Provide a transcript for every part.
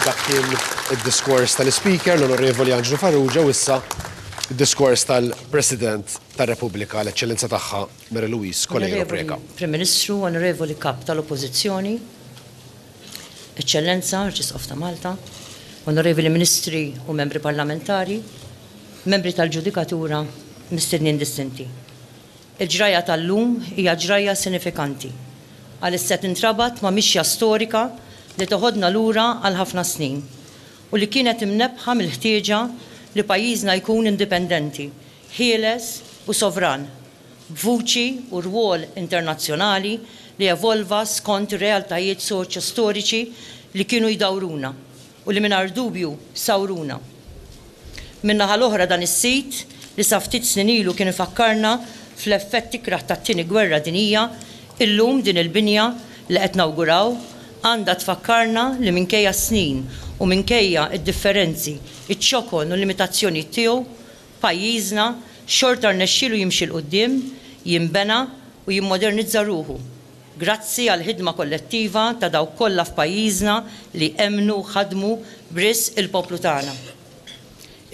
Dak kien id-diskors tal-Speaker l-Onorevoli Angelo Farrugia u issa id-diskors tal-President tar-Repubblika l-Eċċellenza tagħha Mary Louise Coelho Preca. Prim Ministru, Onorevoli Kap tal-Oppożizzjoni, Eċċellenza, Arċisqof ta' Malta, Onorevoli Ministri u Membri Parlamentari, Membri tal-Ġudikatura, mistednin distinti. Il-ġraja tal-lum hija ġraja sinifikanti għaliex se tintrabat ma' mixja storika li toħodna lura għal ħafna snin u li kienet imnebħa mill-ħtieġa li pajjiżna jkun indipendenti, ħieles u sovran, b'vuċi u rwol internazzjonali li evolva skont ir-realtajiet soċjo-storiċi li kienu jdawruna u li mingħajr dubju sawruna. Min-naħa l-oħra dan is-sit li sa ftit snin ilu kien ifakkarna fl-effetti kraħ tat-tieni gwerra dinjija, illum din il-binja li qed nawguraw għandha tfakkarna li minkejja snin u minkejja id-differenzi, iċ-ċokon u l-limitazzjoni tiegħu, pajjiżna xorta rnexxielu jimxi l-qudiem, jinbena u jimmodernizza ruħu. Grazzi għal ħidma kollettiva ta' dawk kollha f'pajjiżna li emnu u ħadmu b'risq il-poplu tagħna.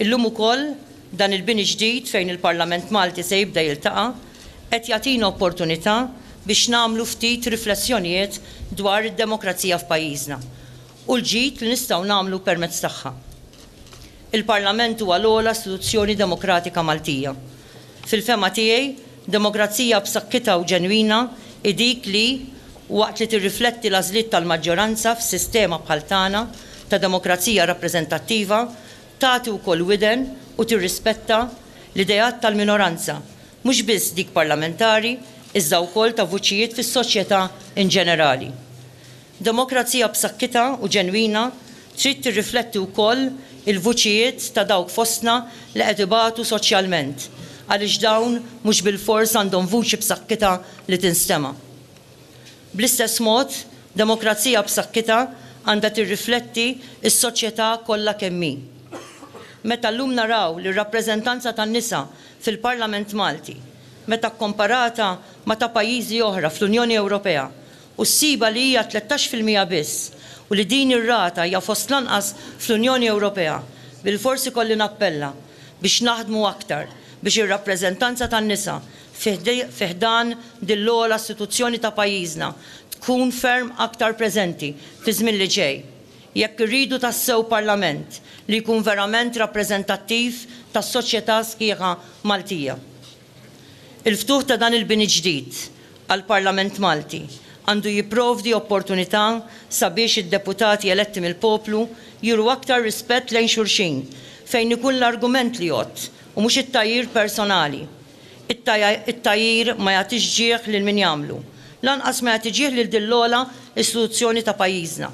Illum ukoll dan il-bini ġdid fejn il-Parlament Malti se jibda jiltaqa' qed jagħtina opportunità biex nagħmlu ftit riflessjonijiet dwar id-demokrazija f'pajjiżna u l-ġid li nistgħu nagħmlu permezz tagħha. Il-Parlament huwa l-ogħla istituzzjoni demokratika Maltija. Fil-fema tiegħi, demokrazija b'saħħitha u ġenwina hi dik li waqt li tirrifletti l-għażliet tal-maġġoranza f'sistema bħal tagħna ta' demokrazija rappreżentattiva tagħti wkoll widen u tirrispetta l-idejat tal-minoranza, mhux biss dik parlamentari, iżda wkoll ta' vuċijiet fis-soċjetà in ġenerali. Demokrazija b'saħħitha u ġenwina trid tirrifletti wkoll il-vuċijiet ta' dawk fostna li qed ibatu soċjalment, għaliex dawn mhux bil-fors għandhom vuċi b'saħħitha li tinstema'. Bl-istess mod, demokrazija b'saħħitha għandha tirrifletti s-soċjetà kollha kemm hi. Meta llum naraw li r-rappreżentanza tan-nisa fil-Parlament Malti meta kkomparata ma' ta' pajjiżi oħra fl-Unjoni Ewropea u ssiba li hija 13% biss u li din ir-rata hija fost lanqas fl-Unjoni Ewropea, bil-forsi kolli nappella biex naħdmu aktar biex ir-rappreżentanza tan-nisa fih dan din l-ogħla istituzzjoni ta' pajjiżna tkun ferm aktar preżenti fi żmien li ġej. Jekk irridu tassew Parlament li jkun verament rappreżentattiv tas-soċjetà sħiħa Maltija. Il-ftuħ ta' dan il-bini ġdid għall-Parlament Malti għandu jipprovdi opportunità sabiex id-deputati eletti mill-poplu juru aktar rispett lejn xulxin fejn ikun l-argument li jgħod u mhux it-tajjir personali. It-tajjir ma jagħtix ġieħ lil min jagħmlu, lanqas ma jagħti ġieħ lil din l-ogħla istituzzjoni ta' pajjiżna.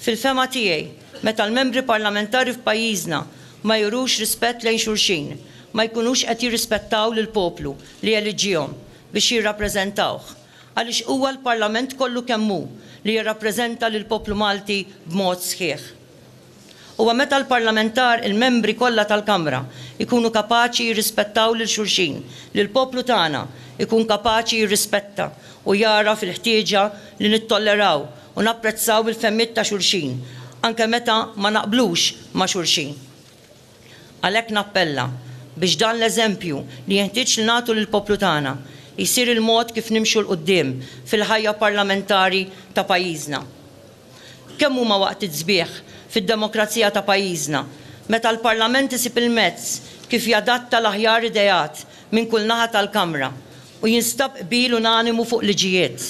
Fil-fema tiegħi, meta l-membri parlamentari f'pajjiżna ma jurux rispett lejn xulxin, ma jkunux qed jirrispettaw lill-poplu li eliġihom biex jirrappreżentawh, għaliex huwa l-Parlament kollu kemm hu li jirrappreżenta lill-poplu Malti b'mod sħiħ. Huwa meta l-parlamentar il-membri kollha tal-Kamra jkunu kapaċi jirrispettaw lil xulxin, li l-poplu tagħna ikun kapaċi jirrispetta u jara fil-ħtieġa li nittolleraw u napprezzaw il-femmiet ta' xulxin, anke meta ma naqblux ma' xulxin. Għalhekk nappella biex dan l-eżempju li jeħtieġ li nagħtu lill-poplu tagħna jsir il-mod kif nimxu l-qudiem fil-ħajja parlamentari ta' pajjiżna. Kemm huma waqt iż-żbieħ fid-demokrazija ta' pajjiżna meta l-Parlament isib il-mezz kif jadatta l-aħjar idejat minn kull naħa tal-Kamra u jinstab qbil unanimu fuq liġijiet.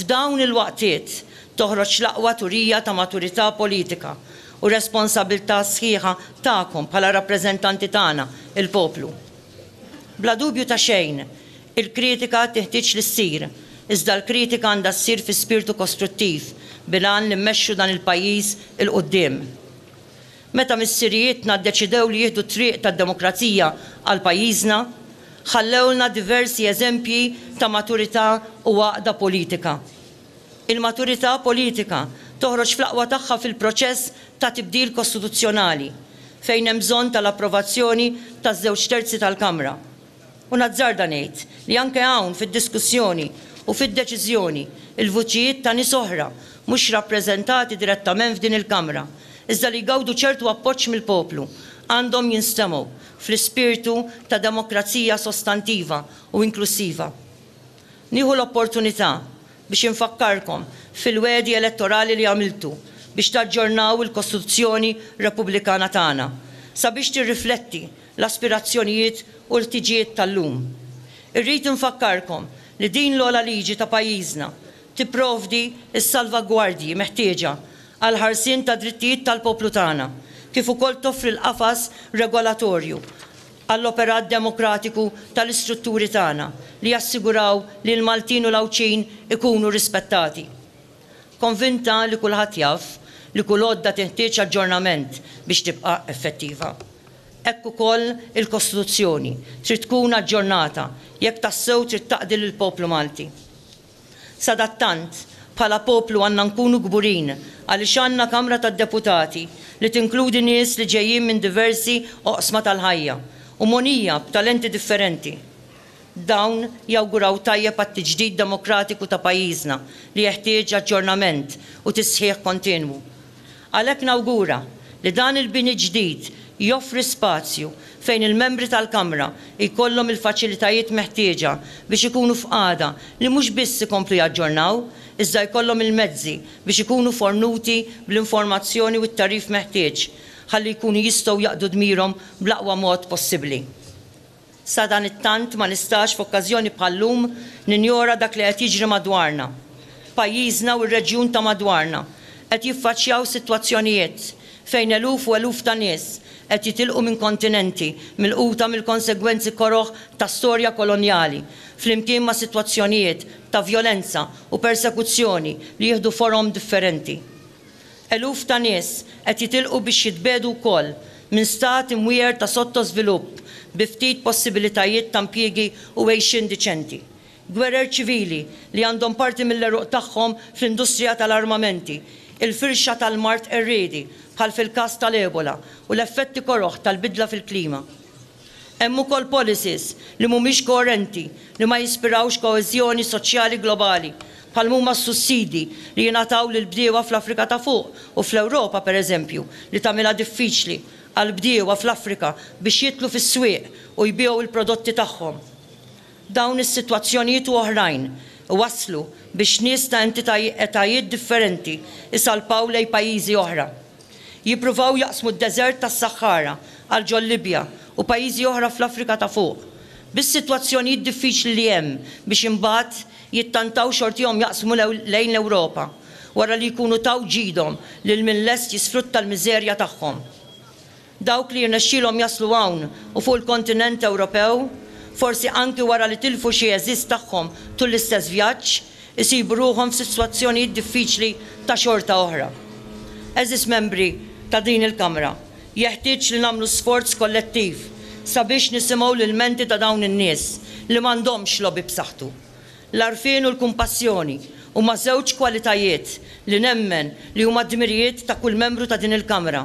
F'dawn il-waqtiet toħroġ l-aqwa turija ta' maturità politika u responsabilità sħiħa tagħkom bħala rappreżentanti tagħna, il-poplu. Bla dubju ta' xejn, il-kritika teħtieġ li ssir, iżda l-kritika għandha ssir fi spiritu kostruttiv bilan li mmexxu dan il-pajjiż il-qudiem. Meta missirijietna ddeċidew li jieħdu triq tad-demokrazija għal pajjiżna, ħallewlna diversi eżempji ta' maturità u għaqda politika. Il-maturità politika toħroġ fl-aqwa tagħha fil-proċess ta' tibdil kostituzzjonali fejn hemm bżonn tal-approvazzjoni taż-żewġ terzi tal-Kamra. U nazzarda ngħid li anke hawn fid-diskussjoni u fid-deċiżjoni il-vuċijiet ta' nies oħra mhux rappreżentati direttament f'din il-Kamra, iżda li jgawdu ċertu appoġġ mill-poplu, għandhom jinstemaw fl-ispirtu ta' demokrazija sostantiva u inklusiva. Nieħu l-opportunità biex infakkarkom fil-wedi elettorali li għamiltu biex taġġornaw il-Kostituzzjoni Repubblikana tagħna sabiex tirrifletti l-aspirazzjonijiet u l-tiġijiet tal-lum. Irrid infakkarkom li din l-ogħla liġi ta' pajjiżna tipprovdi s-salvagwardji meħtieġa għal ħarsien ta' drittijiet tal-poplu tagħna, kif ukoll toffri l-qafas regolatorju għall-operat demokratiku tal-istrutturi tagħna li jassiguraw li l-Maltin u l-Awċin ikunu rispettati. Konvinta li kulħadd jaf li kull għodda teħtieġ aġġornament biex tibqa' effettiva. Hekk ukoll il-Kostituzzjoni trid tkun aġġornata jekk tassew trid taqdi lill-poplu Malti. Sadattant, bħala poplu għandna nkunu kburin għaliex għandna Kamra tad-Deputati li tinkludi nies li ġejjin minn diversi oqsma tal-ħajja u monija b'talenti differenti. Dawn jawguraw tajjeb għat-tiġdid demokratiku ta' pajjiżna li jeħtieġ aġġornament u tisħiħ kontinwu. Għalhekk nawgura li dan il-bini ġdid joffri spazju fejn il-membri tal-Kamra jkollhom il-faċilitajiet meħtieġa biex ikunu f'qagħda li mhux biss ikomplu jaġġornaw, iżda jkollhom il-mezzi biex ikunu fornuti bl-informazzjoni u t-tarif meħtieġ ħalli jkunu jistgħu jaqdu dmirhom bl-aqwa mod possibbli. Sa dan it-tant ma nistax f'okkażjoni bħallum ninjora dak li qed jiġri madwarna. Pajjiżna u r-reġjun ta' madwarna qed jiffaċċjaw sitwazzjonijiet fejn eluf u eluf ta' nies qed jitilqu minn kontinenti milquta mill-konsegwenzi koroħ ta' storja kolonjali flimkien ma' sitwazzjonijiet ta' vjolenza u persekuzzjoni li jieħdu forom differenti. Eluf ta' nies qed jitilqu biex jitbedu wkoll minn stat imwier ta' sottożvilupp bi ftit possibilitajiet ta' impjiegi u għejxin diċenti. Gwerer ċivili li għandhom parti mill-eruq tagħhom fl-industrija tal-armamenti, il-firxa tal-mart erredi bħal fil-każ tal-Ebola u l-effetti koroħ tal-bidla fil-klima. Hemm ukoll policies li mhumiex koerenti li ma jispirawx koeżjoni soċjali globali bħal huma s-sussidi li jingħataw lil bdiewa fl-Afrika ta' fuq u fl-Ewropa pereżempju li tagħmilha diffiċli għal bdiewa fl-Afrika biex jitlu fis-swieq u jbiegħu il-prodotti tagħhom. Dawn is-sitwazzjonijiet u oħrajn waslu biex nies ta' entitajiet differenti isalpaw lejn pajjiżi oħra. Jippruvaw jaqsmu d-deżert tas-Sahara għal ġol Libja u pajjiżi oħra fl-Afrika ta' fuq. Bis-sitwazzjonijiet diffiċli li hemm biex imbagħad jittantaw xortihom jaqsmu lejn l-Ewropa wara li jkunu taw ġidhom lil min lest jisfrutta l-miżerja tagħhom. Dawk li jirnexxielhom jaslu hawn u fuq il-kontinent Ewropew, forsi anki wara li tilfu xi eżiż tagħhom tul l-istess vjaġġ, isibu ruhom f'sitwazzjonijiet diffiċli ta' xorta oħra. Eżis membri ta' din il-Kamra, jeħtieġ li nagħmlu sforz kollettiv sabiex nisimgħu l-ilmenti ta' dawn in-nies li m'għandhomx lobby b'saħħtu. L-arfien u l-kumpassjoni huma żewġ kwalitajiet li nemmen li huma d-dmirijiet ta' kull membru ta' din il-Kamra,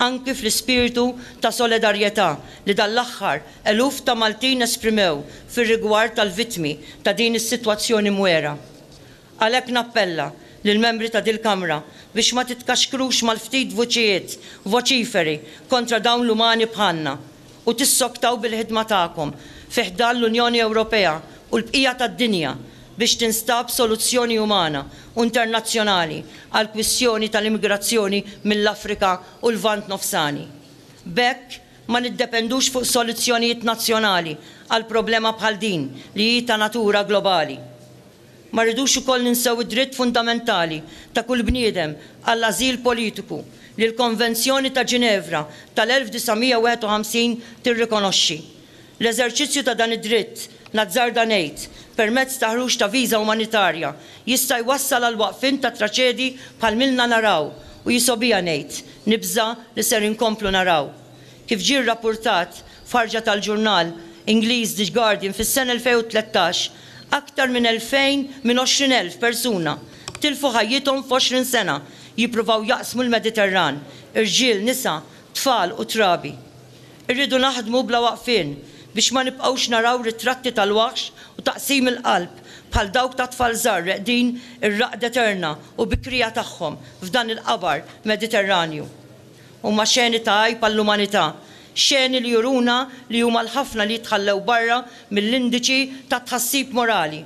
anki fl-ispirtu ta' solidarjetà li dal-aħħar eluf ta' Maltin esprimew fir-rigward tal-vittmi ta' din is-sitwazzjoni mwera. Għalhekk nappella lill-membri ta' din il-Kamra biex ma titkaxkrux mal-ftit voċijiet voċiferi kontra dawn l-umani bħalna u tissoktaw bil-ħidma tagħkom fi ħdan l-Unjoni Ewropea u l-bqija tad-dinja biex tinstab soluzzjoni umana u internazzjonali għal kwistjoni tal-immigrazzjoni mill-Afrika u l-Vant Nofsani. Bekk ma niddependux fuq soluzzjonijiet nazzjonali għal problema bħal din li hi ta' natura globali. Ma rridux ukoll ninsew id-dritt fundamentali ta' kull bniedem għall-ażil politiku li l-Konvenzjoni ta' Ġinevra tal-1951 tirrikonoxxi. L-eżerċizzju ta' dan id-dritt nazzarda ngħid permezz ta' ħruġ ta' viża umanitarja jista' jwassal għal waqfien ta' traċedji bħal milna naraw u jisobija ngħid nibża li ser inkomplu naraw. Kif ġie rrappurtat f'ħarġa tal-ġurnal Ingliż The Guardian fis-sena 2013, aktar minn 20,000 persuna tilfu ħajjithom f'20 sena jippruvaw jaqsmu l-Mediterran, irġiel, nisa, tfal u trabi. Irridu naħdmu bla waqfien biex ma nibqgħux naraw ritratti tal-waħx u taqsim il-qalb bħal dawk ta' tfal żgħar din ir-raqda eterna u bikrija tagħhom f'dan il-qabar Mediterranju. Huma xeni ta' għajb għall-umanità, xeni li juruna li huma l-ħafna li jitħallew barra mill-indiċi ta' tħassib morali.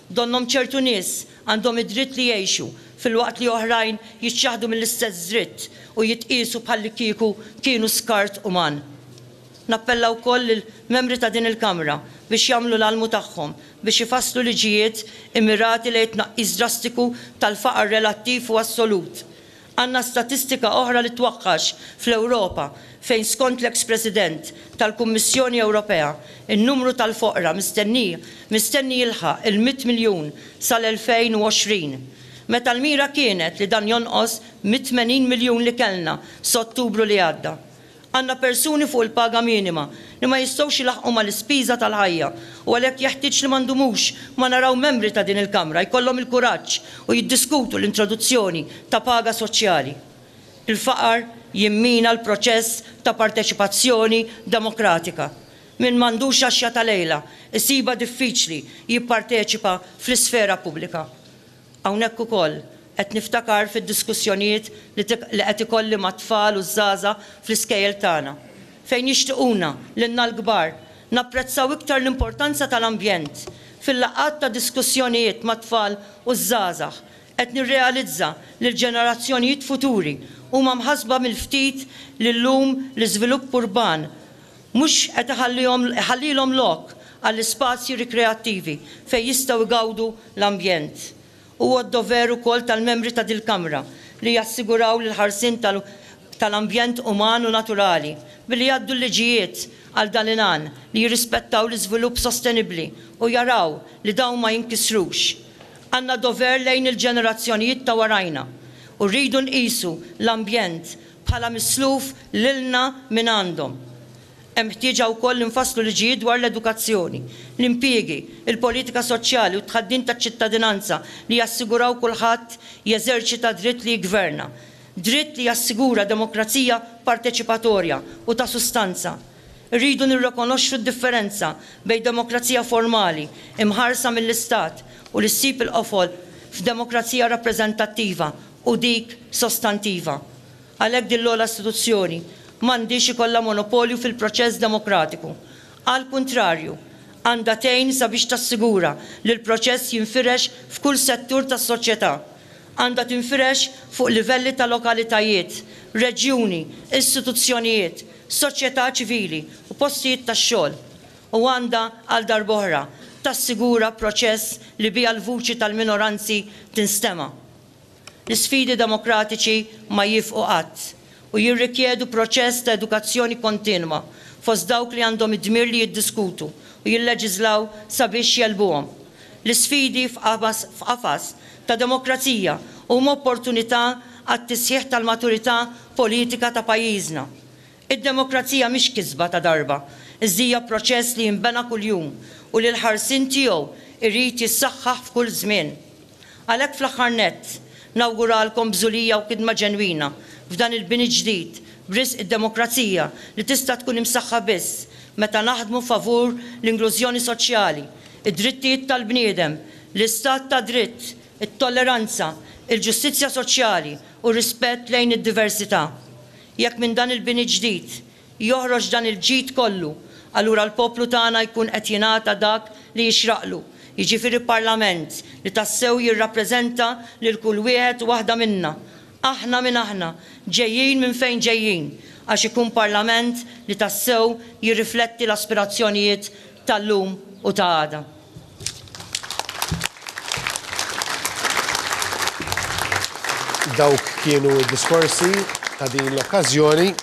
Donnom ċertu nies għandhom id-dritt li jgħixu fil-waqt li oħrajn jiċċaħdu mill-istess dritt u jitqisu bħalli kieku kienu skart uman. Nappella wkoll il-membri ta' din il-Kamra biex jagħmlu l-almu tagħhom biex ifasslu liġijiet immirati li tnaqqis drastiku tal-faqar relattiv u assolut. Għandna statistika oħra li twaqqax fl-Ewropa fejn skont l-ex-President tal-Kummissjoni Ewropea in-numru tal-foqra mistenni jilħaq il-100 miljun sal-2020. Meta l-mira kienet li dan jonqos 180 miljun li kellna s'Ottubru li għadda. Għandna persuni fuq il-paga minima li ma jistgħux jilaħqu mal-ispiża tal-ħajja u għalhekk jeħtieġ li m'għandhomux ma naraw membri ta' din il-Kamra jkollhom il-kuraġġ u jiddiskutu l-introduzzjoni ta' paga soċjali. Il-faqar jimmina l-proċess ta' parteċipazzjoni demokratika. Min m'għandux għaxja ta' lejla isiba diffiċli jipparteċipa fl-isfera pubblika. Hawnhekk ukoll qed niftakar fid-diskussjonijiet li qed ikolli mat-tfal u żgħażagħ fl-iskejjel tagħna fejn jixtiequna lilna l-kbar napprezzaw iktar l-importanza tal-ambjent fil-laqgħat ta' diskussjonijiet mat-tfal u żgħażagħ qed nirrealizza li l-ġenerazzjonijiet futuri huma mħassba mill-ftit li llum l-iżvilupp urban mhux qed iħallilhom lok għall-ispazji rikreattivi fejn jistgħu jgawdu l-ambjent. Huwa d-dover ukoll tal-membri ta' dil-Kamra li jassiguraw l-ħarsien tal-ambjent uman u naturali billi jgħaddu l-liġijiet għal dan il-għan li jirrispettaw l-iżvilupp sostenibbli u jaraw li dawn ma jinkisrux. Għandna dover lejn il-ġenerazzjonijiet ta' warajna u rridu nqisu l-ambjent bħala misluf lilna minn għandhom. Hemm ħtieġa wkoll infasslu liġijiet dwar l-edukazzjoni, l-impjiegi, il-politika soċjali u tħaddin taċ-ċittadinanza li jassiguraw kulħadd jeżerċita dritt li jgverna, dritt li jassigura demokrazija parteċipatorja u ta' sustanza. Rridu nirrikonoxxu d-differenza bejn demokrazija formali imħarsa mill-Istat u li ssib il-qofol f'demokrazija rappreżentattiva u dik sostantiva. Għalhekk din l-ogħla istituzzjoni m'għandix ikollha monopolju fil-proċess demokratiku. Għal kuntrarju, għandha tgħin sabiex tassigura li l-proċess jinfirex f'kull settur tas-soċjetà. Għandha tinfirex fuq livelli ta' lokalitajiet, reġjuni, istituzzjonijiet, soċjetà ċivili u postijiet tax-xogħol. U għandha għal darb'oħra tassigura proċess li biha l-vuċi tal-minoranzi tinstema'. L-isfidi demokratiċi ma jifqu qatt u jirrikjedu proċess ta' edukazzjoni kontinwa fost dawk li għandhom id-dmir li jiddiskutu u jilleġislaw sabiex jelbuhom. L-isfidi f'qafas ta' demokrazija huma opportunità għat-tisħiħ tal-maturità politika ta' pajjiżna. Id-demokrazija mhix kisba ta' darba, iżda proċess li jinbena kuljum u li l-ħarsien tiegħu irid jissaħħaħ f'kull żmien. Għalhekk fl-aħħar nett nawguralkom bżulija u kidma ġenwina f'dan il-bini ġdid b'risq id-demokrazija li tista' tkun imsaħħa biss meta naħdmu favur l-inklużjoni soċjali, id-drittijiet tal-bniedem, l-istat ta' dritt, it-tolleranza, il-ġustizzja soċjali u rispett lejn id-diversità. Jekk minn dan il-bini ġdid joħroġ dan il-ġid kollu, allura l-poplu tagħna jkun qed jingħata dak li jixraqlu, jiġifieri parlament li tassew jirrappreżenta lil kull wieħed u waħda minna. Aħna minn aħna, ġejjin minn fejn ġejjin, għax ikun parlament li tassew jirrifletti l-aspirazzjonijiet tal-lum u ta' għada. Dawk kienu diskorsi ta' din l-okkażjoni.